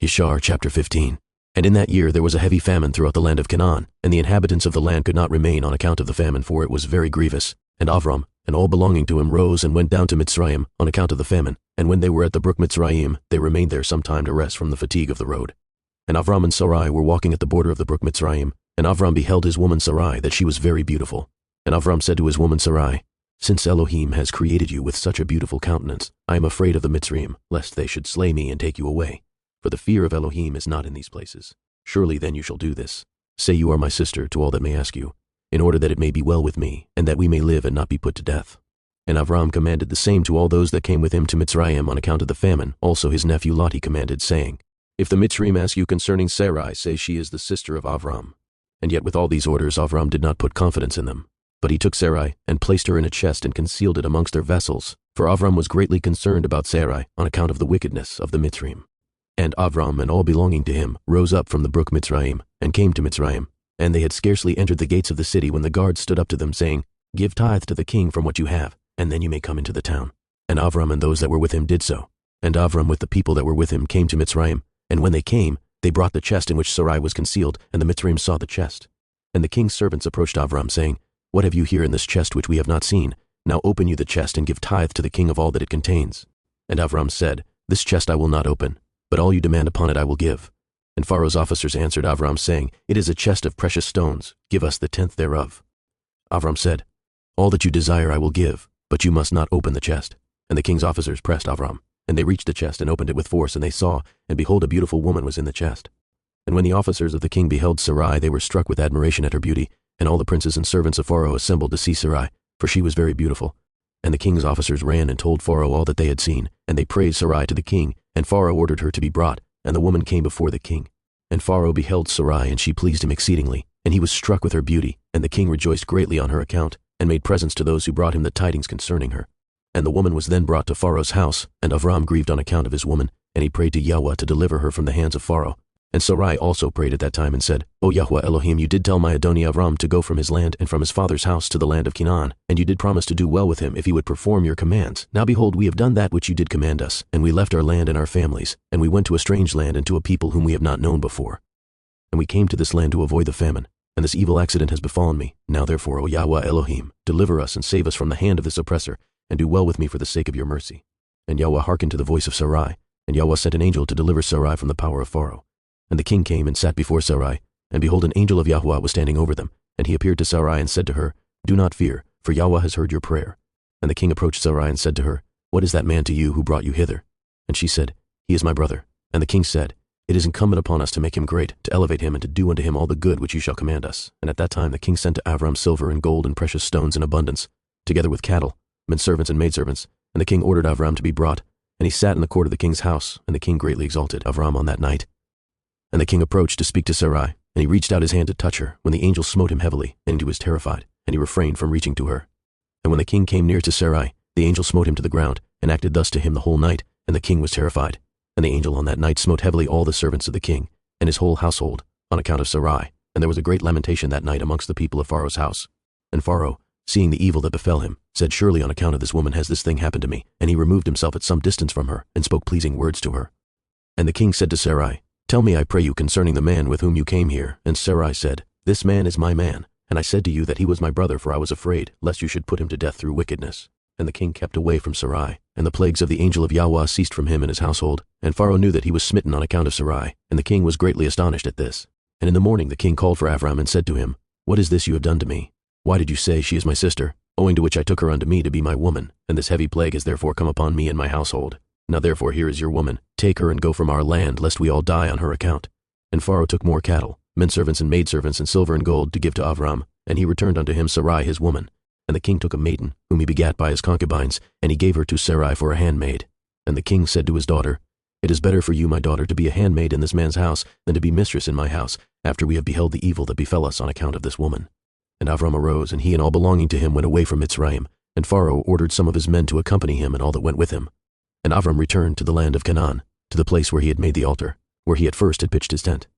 Yashar chapter 15. And in that year there was a heavy famine throughout the land of Canaan, and the inhabitants of the land could not remain on account of the famine, for it was very grievous. And Avram and all belonging to him rose and went down to Mitzrayim on account of the famine. And when they were at the brook Mitzrayim, they remained there some time to rest from the fatigue of the road. And Avram and Sarai were walking at the border of the brook Mitzrayim, and Avram beheld his woman Sarai, that she was very beautiful. And Avram said to his woman Sarai, "Since Elohim has created you with such a beautiful countenance, I am afraid of the Mitzrayim, lest they should slay me and take you away. For the fear of Elohim is not in these places. Surely then you shall do this. Say you are my sister to all that may ask you, in order that it may be well with me, and that we may live and not be put to death." And Avram commanded the same to all those that came with him to Mitzrayim on account of the famine. Also his nephew Lot he commanded, saying, "If the Mitzrayim ask you concerning Sarai, say she is the sister of Avram." And yet with all these orders Avram did not put confidence in them. But he took Sarai and placed her in a chest and concealed it amongst their vessels. For Avram was greatly concerned about Sarai on account of the wickedness of the Mitzrayim. And Avram and all belonging to him rose up from the brook Mitzrayim and came to Mitzrayim. And they had scarcely entered the gates of the city when the guards stood up to them, saying, "Give tithe to the king from what you have, and then you may come into the town." And Avram and those that were with him did so. And Avram with the people that were with him came to Mitzrayim. And when they came, they brought the chest in which Sarai was concealed, and the Mitzrayim saw the chest. And the king's servants approached Avram, saying, "What have you here in this chest which we have not seen? Now open you the chest and give tithe to the king of all that it contains." And Avram said, "This chest I will not open, but all you demand upon it I will give." And Pharaoh's officers answered Avram, saying, "It is a chest of precious stones. Give us the tenth thereof." Avram said, "All that you desire I will give, but you must not open the chest." And the king's officers pressed Avram. And they reached the chest and opened it with force, and they saw, and behold, a beautiful woman was in the chest. And when the officers of the king beheld Sarai, they were struck with admiration at her beauty. And all the princes and servants of Pharaoh assembled to see Sarai, for she was very beautiful. And the king's officers ran and told Pharaoh all that they had seen, and they praised Sarai to the king. And Pharaoh ordered her to be brought, and the woman came before the king. And Pharaoh beheld Sarai, and she pleased him exceedingly, and he was struck with her beauty. And the king rejoiced greatly on her account, and made presents to those who brought him the tidings concerning her. And the woman was then brought to Pharaoh's house, and Avram grieved on account of his woman, and he prayed to Yahweh to deliver her from the hands of Pharaoh. And Sarai also prayed at that time and said, "O Yahweh Elohim, you did tell my Adoni Avram to go from his land and from his father's house to the land of Canaan, and you did promise to do well with him if he would perform your commands. Now behold, we have done that which you did command us, and we left our land and our families, and we went to a strange land and to a people whom we have not known before. And we came to this land to avoid the famine, and this evil accident has befallen me. Now therefore, O Yahweh Elohim, deliver us and save us from the hand of this oppressor, and do well with me for the sake of your mercy." And Yahweh hearkened to the voice of Sarai, and Yahweh sent an angel to deliver Sarai from the power of Pharaoh. And the king came and sat before Sarai, and behold, an angel of Yahweh was standing over them. And he appeared to Sarai and said to her, "Do not fear, for Yahweh has heard your prayer." And the king approached Sarai and said to her, "What is that man to you who brought you hither?" And she said, "He is my brother." And the king said, "It is incumbent upon us to make him great, to elevate him, and to do unto him all the good which you shall command us." And at that time the king sent to Avram silver and gold and precious stones in abundance, together with cattle, menservants and maidservants. And the king ordered Avram to be brought, and he sat in the court of the king's house, and the king greatly exalted Avram on that night. And the king approached to speak to Sarai, and he reached out his hand to touch her, when the angel smote him heavily, and he was terrified, and he refrained from reaching to her. And when the king came near to Sarai, the angel smote him to the ground, and acted thus to him the whole night, and the king was terrified. And the angel on that night smote heavily all the servants of the king, and his whole household, on account of Sarai. And there was a great lamentation that night amongst the people of Pharaoh's house. And Pharaoh, seeing the evil that befell him, said, "Surely on account of this woman has this thing happened to me." And he removed himself at some distance from her, and spoke pleasing words to her. And the king said to Sarai, "Tell me, I pray you, concerning the man with whom you came here." And Sarai said, "This man is my man, and I said to you that he was my brother, for I was afraid, lest you should put him to death through wickedness." And the king kept away from Sarai, and the plagues of the angel of Yahweh ceased from him and his household. And Pharaoh knew that he was smitten on account of Sarai, and the king was greatly astonished at this. And in the morning the king called for Avram and said to him, "What is this you have done to me? Why did you say, 'She is my sister'? Owing to which I took her unto me to be my woman, and this heavy plague has therefore come upon me and my household. Now therefore here is your woman. Take her and go from our land, lest we all die on her account." And Pharaoh took more cattle, menservants and maidservants, and silver and gold to give to Avram, and he returned unto him Sarai his woman. And the king took a maiden, whom he begat by his concubines, and he gave her to Sarai for a handmaid. And the king said to his daughter, "It is better for you, my daughter, to be a handmaid in this man's house than to be mistress in my house, after we have beheld the evil that befell us on account of this woman." And Avram arose, and he and all belonging to him went away from Mitzrayim. And Pharaoh ordered some of his men to accompany him and all that went with him. And Avram returned to the land of Canaan, to the place where he had made the altar, where he at first had pitched his tent.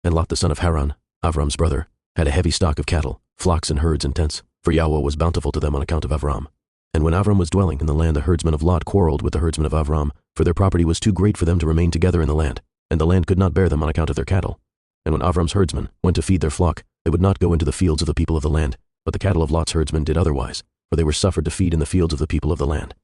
And Lot the son of Haran, Avram's brother, had a heavy stock of cattle, flocks and herds and tents, for Yahweh was bountiful to them on account of Avram. And when Avram was dwelling in the land, the herdsmen of Lot quarreled with the herdsmen of Avram, for their property was too great for them to remain together in the land. and the land could not bear them on account of their cattle. And when Avram's herdsmen went to feed their flock, they would not go into the fields of the people of the land, but the cattle of Lot's herdsmen did otherwise, for they were suffered to feed in the fields of the people of the land.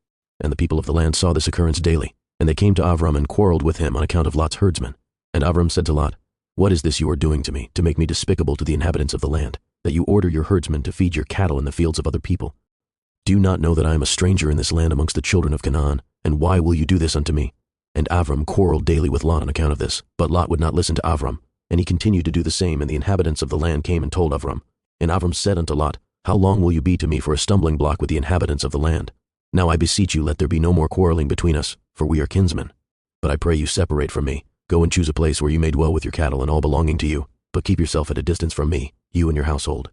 And the people of the land saw this occurrence daily, and they came to Avram and quarreled with him on account of Lot's herdsmen. And Avram said to Lot, "What is this you are doing to me, to make me despicable to the inhabitants of the land, that you order your herdsmen to feed your cattle in the fields of other people? Do you not know that I am a stranger in this land amongst the children of Canaan, and why will you do this unto me?" And Avram quarreled daily with Lot on account of this, but Lot would not listen to Avram, and he continued to do the same, and the inhabitants of the land came and told Avram. And Avram said unto Lot, "How long will you be to me for a stumbling block with the inhabitants of the land? Now I beseech you, let there be no more quarreling between us, for we are kinsmen. But I pray you separate from me, go and choose a place where you may dwell with your cattle and all belonging to you, but keep yourself at a distance from me, you and your household.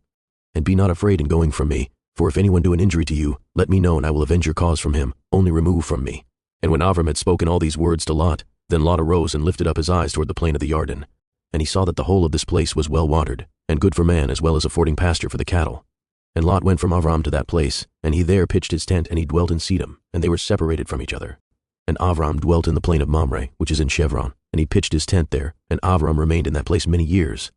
And be not afraid in going from me, for if anyone do an injury to you, let me know, and I will avenge your cause from him, only remove from me." And when Avram had spoken all these words to Lot, then Lot arose and lifted up his eyes toward the plain of the Jordan. And he saw that the whole of this place was well watered, and good for man as well as affording pasture for the cattle. And Lot went from Avram to that place, and he there pitched his tent, and he dwelt in Sedom, and they were separated from each other. And Avram dwelt in the plain of Mamre, which is in Chevron, and he pitched his tent there, and Avram remained in that place many years.